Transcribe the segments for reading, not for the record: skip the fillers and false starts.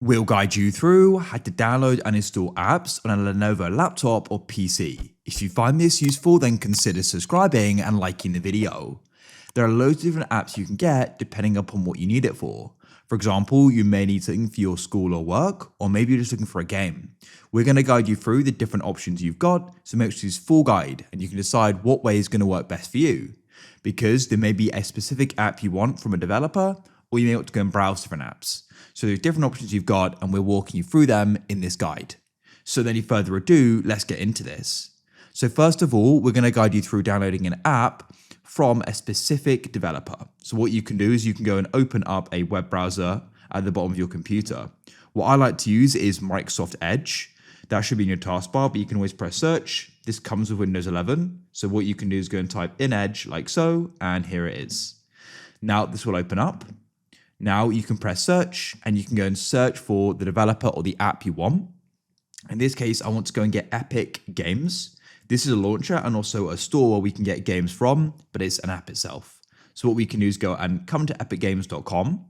We'll guide you through how to download and install apps on a Lenovo laptop or PC. If you find this useful, then consider subscribing and liking the video. There are loads of different apps you can get depending upon what you need it for. For example, you may need something for your school or work, or maybe you're just looking for a game. We're going to guide you through the different options you've got, so make sure it's full guide and you can decide what way is going to work best for you. Because there may be a specific app you want from a developer, or you may want to go and browse different apps. So there's different options you've got and we're walking you through them in this guide. So without any further ado, let's get into this. So first of all, we're going to guide you through downloading an app from a specific developer. So what you can do is you can go and open up a web browser at the bottom of your computer. What I like to use is Microsoft Edge. That should be in your taskbar, but you can always press search. This comes with Windows 11. So what you can do is go and type in Edge like so, and here it is. Now this will open up. Now you can press search and you can go and search for the developer or the app you want. In this case, I want to go and get Epic Games. This is a launcher and also a store where we can get games from, but it's an app itself. So what we can do is go and come to epicgames.com,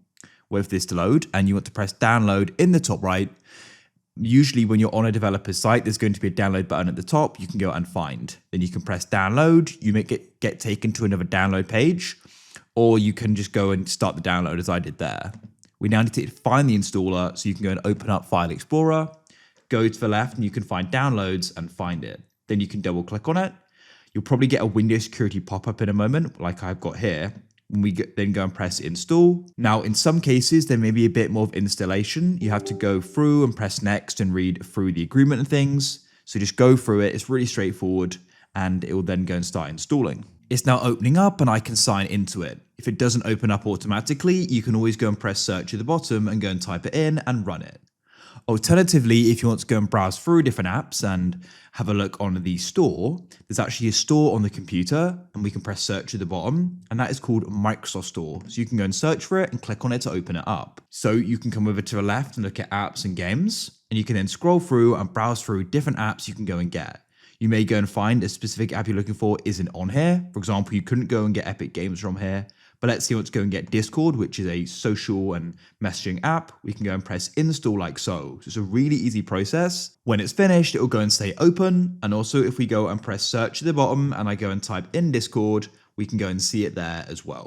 wait for this to load, and you want to press download in the top right. Usually when you're on a developer's site, there's going to be a download button at the top you can go and find. Then you can press download, you may get taken to another download page, or you can just go and start the download as I did there. We now need to find the installer, so you can go and open up File Explorer, go to the left and you can find downloads and find it. Then you can double click on it. You'll probably get a Windows security pop-up in a moment, like I've got here. When we then go and press install. Now, in some cases, there may be a bit more of installation. You have to go through and press next and read through the agreement and things. So just go through it. It's really straightforward and it will then go and start installing. It's now opening up and I can sign into it. If it doesn't open up automatically, you can always go and press search at the bottom and go and type it in and run it. Alternatively, if you want to go and browse through different apps and have a look on the store, there's actually a store on the computer and we can press search at the bottom, and that is called Microsoft Store. So you can go and search for it and click on it to open it up. So you can come over to the left and look at apps and games, and you can then scroll through and browse through different apps you can go and get. You may go and find a specific app you're looking for isn't on here. For example, you couldn't go and get Epic Games from here, but let's say you want to go and get Discord, which is a social and messaging app. We can go and press install like so. So it's a really easy process. When it's finished, it will go and say open. And also if we go and press search at the bottom and I go and type in Discord, we can go and see it there as well.